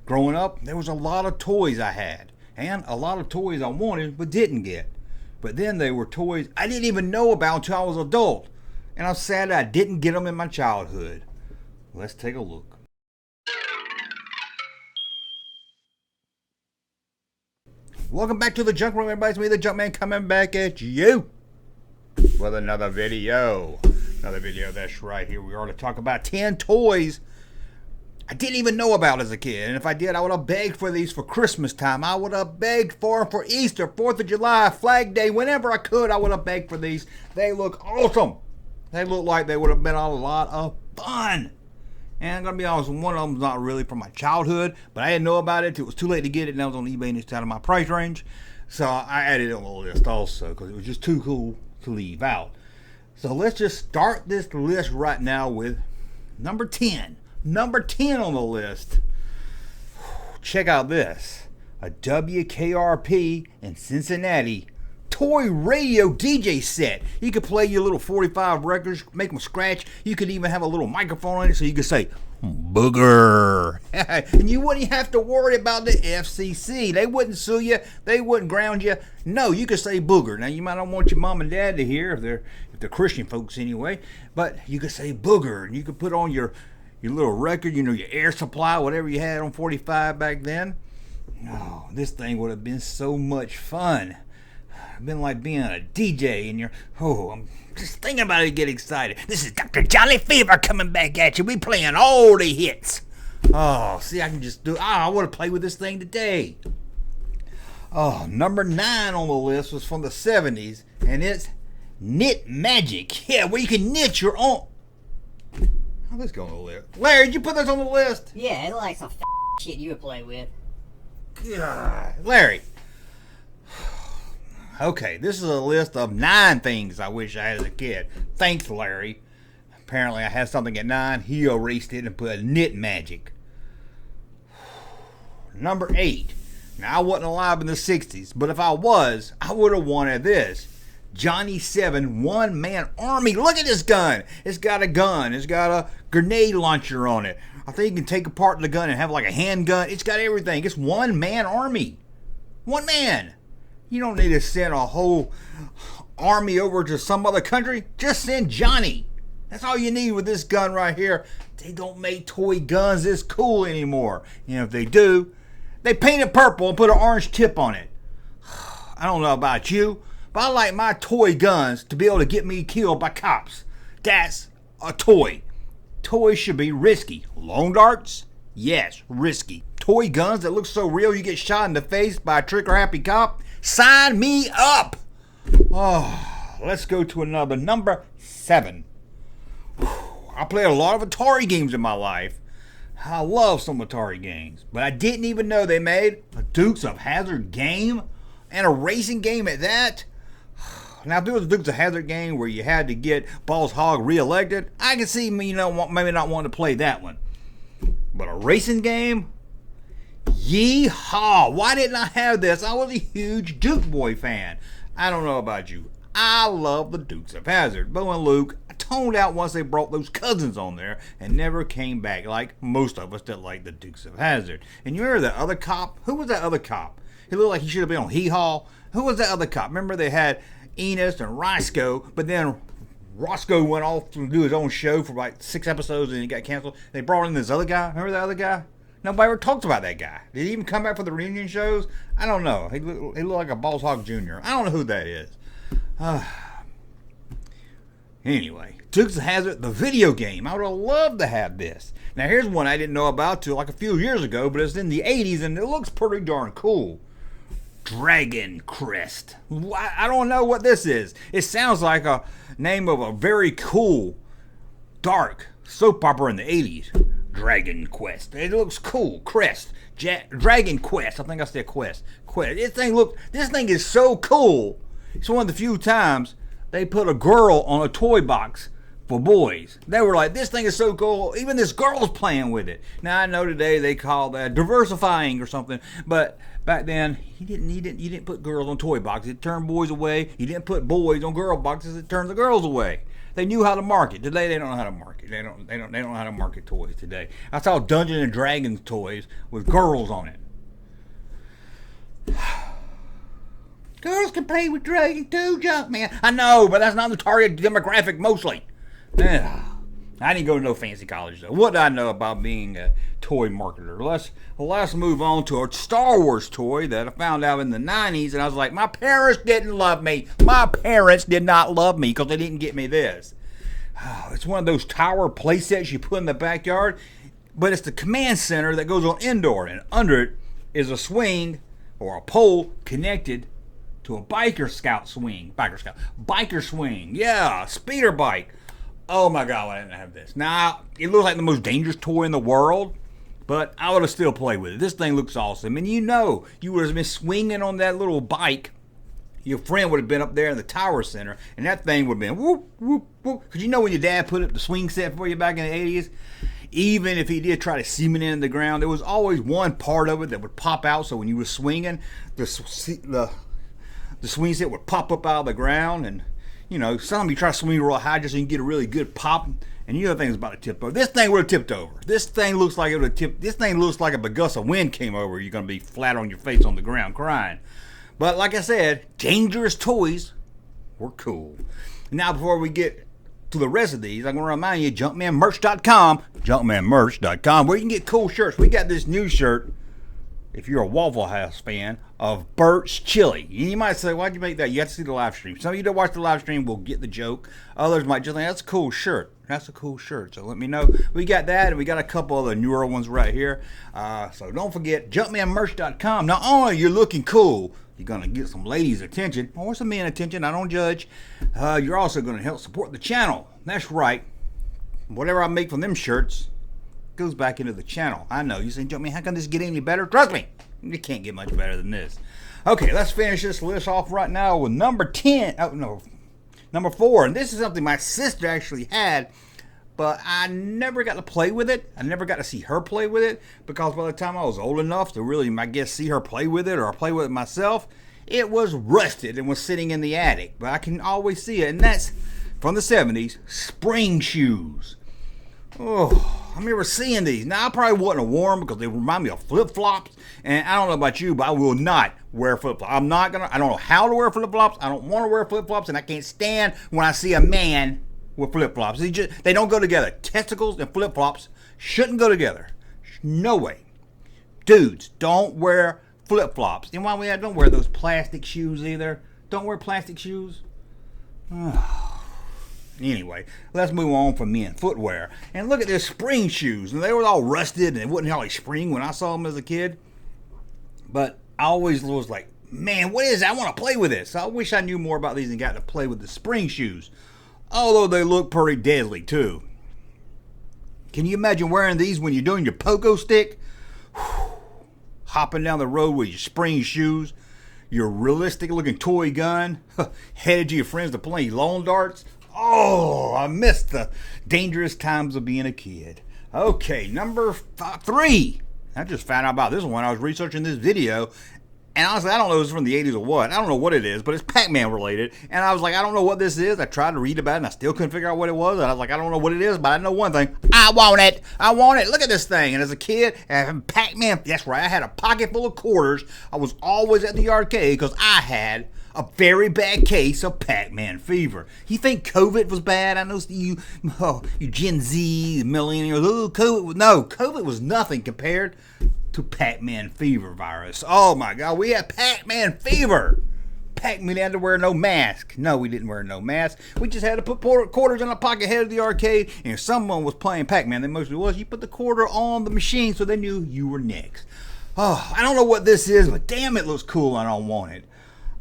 Growing up, there was a lot of toys I had, and a lot of toys I wanted but didn't get. But then they were toys I didn't even know about until I was an adult, and I'm sad that I didn't get them in my childhood. Let's take a look. Welcome back to the Junk Room, everybody. It's me, the Junkman, coming back at you with another video. Another video, that's right. Here we are to talk about 10 toys I didn't even know about as a kid. And if I did, I would have begged for these for Christmas time. I would have begged for them for Easter, 4th of July, Flag Day. Whenever I could, I would have begged for these. They look awesome. They look like they would have been a lot of fun. And I'm going to be honest, one of them's not really from my childhood, but I didn't know about it until it was too late to get it, and I was on eBay and it's out of my price range. So I added it on the list also because it was just too cool to leave out. So let's just start this list right now with number 10. Number 10 on the list. Check out this. A WKRP in Cincinnati toy radio DJ set. You could play your little 45 records, make them scratch. You could even have a little microphone on it so you could say booger. And you wouldn't have to worry about the FCC. They wouldn't sue you. They wouldn't ground you. No, you could say booger. Now you might not want your mom and dad to hear if they're Christian folks anyway, but you could say booger, and you could put on your little record, your air supply, whatever you had on 45 back then. Oh, this thing would have been so much fun. Been like being a DJ and I'm just thinking about it, get excited. This is Dr. Jolly Fever coming back at you. We playing all the hits. Oh, see, I can just I want to play with this thing today. Oh, number 9 on the list was from the 70s, and it's Knit Magic. Yeah, where you can knit your own. How's this going on the list? Larry, did you put this on the list? Yeah, it like some shit you would play with. God, Larry. Okay, this is a list of 9 things I wish I had as a kid. Thanks, Larry. Apparently I had something at 9. He erased it and put Knit Magic. Number 8. Now, I wasn't alive in the 60s, but if I was, I would have wanted this. Johnny 7 one-man army. Look at this gun. It's got a gun. It's got a grenade launcher on it. I think you can take apart the gun and have like a handgun. It's got everything. It's one-man army. One man. You don't need to send a whole army over to some other country. Just send Johnny. That's all you need with this gun right here. They don't make toy guns this cool anymore. If they do, they paint it purple and put an orange tip on it. I don't know about you, but I like my toy guns to be able to get me killed by cops. That's a toy. Toys should be risky. Long darts? Yes, risky. Toy guns that look so real you get shot in the face by a trigger-happy cop? Sign me up! Oh, let's go to another. Number 7. I played a lot of Atari games in my life. I love some Atari games, but I didn't even know they made a Dukes of Hazzard game and a racing game at that. Now, if there was a Dukes of Hazzard game where you had to get Boss Hogg reelected, I can see me, maybe not wanting to play that one. But a racing game? Yeehaw! Why didn't I have this? I was a huge Duke Boy fan. I don't know about you. I love the Dukes of Hazzard. Bo and Luke toned out once they brought those cousins on there and never came back like most of us that like the Dukes of Hazzard. And you remember that other cop? Who was that other cop? He looked like he should have been on Hee Haw. Who was that other cop? Remember they had Enos and Roscoe, but then Roscoe went off to do his own show for like 6 episodes and he got canceled. They brought in this other guy. Remember that other guy? Nobody ever talks about that guy. Did he even come back for the reunion shows? I don't know. He looked like a Boss Hogg Jr. I don't know who that is. Anyway, Dukes of Hazzard, the video game. I would have loved to have this. Now, here's one I didn't know about till like a few years ago, but it's in the 80s and it looks pretty darn cool. Dragon Crest. I don't know what this is. It sounds like a name of a very cool, dark soap opera in the 80s. Dragon Quest. It looks cool. Crest. Dragon Quest. I think I said Quest. This thing is so cool. It's one of the few times they put a girl on a toy box for boys. They were like, this thing is so cool. Even this girl's playing with it. Now I know today they call that diversifying or something, but back then you didn't put girls on toy boxes. It turned boys away. You didn't put boys on girl boxes. It turned the girls away. They knew how to market. Today they don't know how to market. They don't know how to market toys today. I saw Dungeons and Dragons toys with girls on it. Girls can play with dragons too, Junkman. I know, but that's not the target demographic mostly. I didn't go to no fancy college though. What do I know about being a toy marketer? Let's move on to a Star Wars toy that I found out in the 90s, and I was like, my parents didn't love me. My parents did not love me because they didn't get me this. It's one of those tower play sets you put in the backyard, but it's the command center that goes on indoor, and under it is a swing or a pole connected to a biker swing. Yeah, speeder bike. Oh my God, I didn't have this. Now, it looks like the most dangerous toy in the world, but I would have still played with it. This thing looks awesome. And you would have been swinging on that little bike. Your friend would have been up there in the tower center, and that thing would have been whoop, whoop, whoop. Because you know when your dad put up the swing set for you back in the 80s, even if he did try to cement it in the ground, there was always one part of it that would pop out. So when you were swinging, the swing set would pop up out of the ground, and sometimes you try to swing real high just so you can get a really good pop, and the other thing's about to tip over. This thing would have tipped over. This thing looks like it would have tipped. This thing looks like if a gust of wind came over, you're going to be flat on your face on the ground crying. But like I said, dangerous toys were cool. Now, before we get to the rest of these, I'm going to remind you, junkmanmerch.com, where you can get cool shirts. We got this new shirt, if you're a Waffle House fan, of Bert's Chili. You might say, why'd you make that? You have to see the live stream. Some of you that watch the live stream will get the joke. Others might just think, that's a cool shirt. That's a cool shirt. So let me know. We got that, and we got a couple other newer ones right here. So don't forget, junkmanmerch.com. Not only you're looking cool, you're going to get some ladies' attention, or some men attention. I don't judge. You're also going to help support the channel. That's right. Whatever I make from them shirts goes back into the channel. I know. You say, Junkman, how can this get any better? Trust me, it can't get much better than this. Okay, let's finish this list off right now with number 4. And this is something my sister actually had, but I never got to play with it. I never got to see her play with it, because by the time I was old enough to really, I guess, see her play with it or play with it myself, it was rusted and was sitting in the attic. But I can always see it, and that's from the 70s, spring shoes. Oh, I remember seeing these. Now, I probably wouldn't have worn them because they remind me of flip-flops. And I don't know about you, but I will not wear flip-flops. I don't know how to wear flip-flops. I don't want to wear flip-flops, and I can't stand when I see a man with flip-flops. They don't go together. Testicles and flip-flops shouldn't go together. No way. Dudes, don't wear flip-flops. And while don't wear those plastic shoes either. Don't wear plastic shoes. Anyway, let's move on from men footwear. And look at their spring shoes. And they were all rusted, and it wouldn't hardly spring when I saw them as a kid. But I always was like, man, what is it? I want to play with this. So I wish I knew more about these and got to play with the spring shoes. Although they look pretty deadly too. Can you imagine wearing these when you're doing your pogo stick? Hopping down the road with your spring shoes, your realistic looking toy gun, headed to your friends to play lawn darts. Oh, I missed the dangerous times of being a kid. Okay, number 3. I just found out about this one when I was researching this video. And honestly, I don't know if it's from the 80s or what. I don't know what it is, but it's PacMan related. And I was like, I don't know what this is. I tried to read about it, and I still couldn't figure out what it was. And I was like, I don't know what it is, but I know one thing. I want it. I want it. Look at this thing. And as a kid, PacMan, that's right, I had a pocket full of quarters. I was always at the arcade because I had a very bad case of PacMan fever. You think COVID was bad? I know you Gen Z, millennials. COVID was nothing compared to PacMan fever virus. Oh my God, we had PacMan fever. Pac-Man had to wear no mask. No, we didn't wear no mask. We just had to put quarters in our pocket, head of the arcade, and if someone was playing Pac-Man, they mostly was, you put the quarter on the machine so they knew you were next. Oh, I don't know what this is, but damn, it looks cool. I don't want it.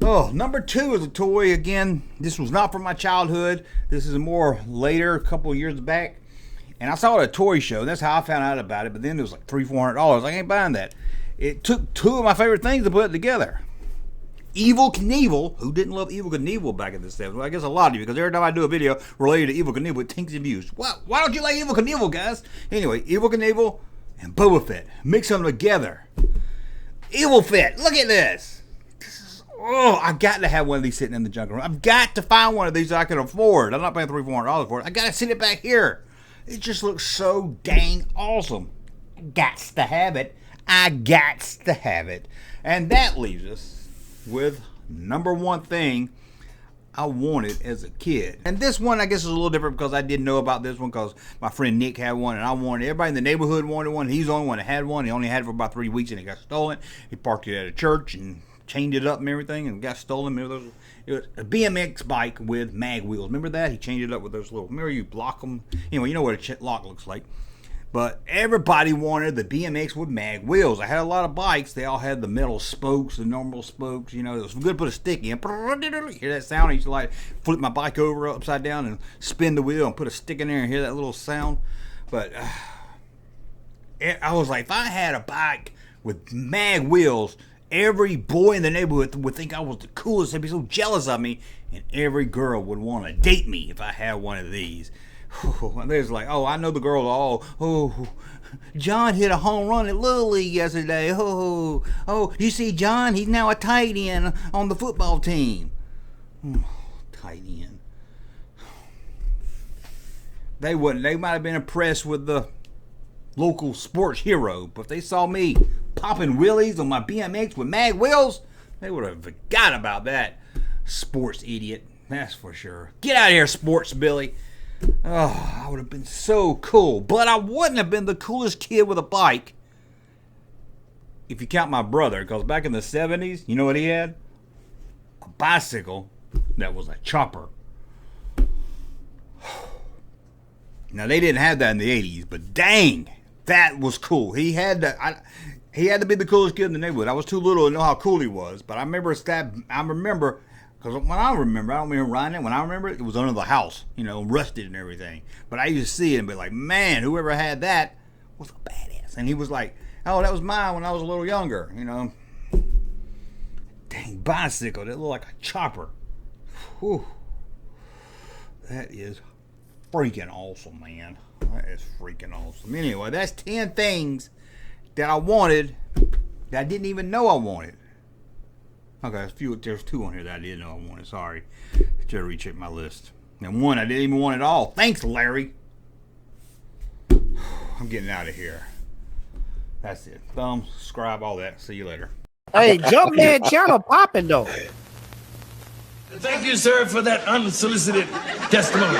Oh, number 2 is a toy. Again, this was not from my childhood. This is more later, a couple of years back. And I saw it at a toy show. That's how I found out about it. But then it was like $300-$400. I ain't buying that. It took 2 of my favorite things to put it together. Evel Knievel. Who didn't love Evel Knievel back in the 70s? Well, I guess a lot of you, because every time I do a video related to Evel Knievel, it tinks and views. Why don't you like Evel Knievel, guys? Anyway, Evel Knievel and Boba Fett. Mix them together. Evil Fett. Look at this. Oh, I got to have one of these sitting in the junk room. I've got to find one of these that I can afford. I'm not paying $300-$400 for it. I got to sit it back here. It just looks so dang awesome. I gots to have it. I gots to have it. And that leaves us with number one thing I wanted as a kid. And this one, I guess, is a little different because I didn't know about this one because my friend Nick had one and I wanted. Everybody in the neighborhood wanted one. He's the only one that had one. He only had it for about 3 weeks and it got stolen. He parked it at a church and chained it up and everything and got stolen. It was a BMX bike with mag wheels. Remember that? He changed it up with those little, remember you lock them? Anyway, you know what a lock looks like. But everybody wanted the BMX with mag wheels. I had a lot of bikes. They all had the metal spokes, the normal spokes. You know, it was good to put a stick in. Hear that sound? I used to like flip my bike over upside down and spin the wheel and put a stick in there and hear that little sound. But I was like, if I had a bike with mag wheels, every boy in the neighborhood would think I was the coolest. They'd be so jealous of me. And every girl would want to date me if I had one of these. And there's like, oh, I know the girl. Oh, John hit a home run at Little League yesterday. Oh, you see John? He's now a tight end on the football team. Tight end. They wouldn't. They might have been impressed with the local sports hero, but if they saw me popping wheelies on my BMX with mag wheels, they would have forgot about that sports idiot. That's for sure. Get out of here, sports Billy. Oh, I would have been so cool. But I wouldn't have been the coolest kid with a bike if you count my brother, because back in the 70s, you know what he had? A bicycle that was a chopper. Now, they didn't have that in the 80s, but dang, that was cool. He had to be the coolest kid in the neighborhood. I was too little to know how cool he was, but I remember because when I don't remember riding it. When I remember it was under the house, you know, rusted and everything. But I used to see it and be like, man, whoever had that was a badass. And he was like, oh, that was mine when I was a little younger, you know. Dang, bicycle, that looked like a chopper. Whew. That is freaking awesome, man. That is freaking awesome. Anyway, that's 10 things that I wanted that I didn't even know I wanted. Okay, there's 2 on here that I didn't know I wanted. Sorry. I should have rechecked my list. And 1 I didn't even want at all. Thanks, Larry. I'm getting out of here. That's it. Thumb, subscribe, all that. See you later. Hey, Junkman channel popping though. Thank you, sir, for that unsolicited testimony.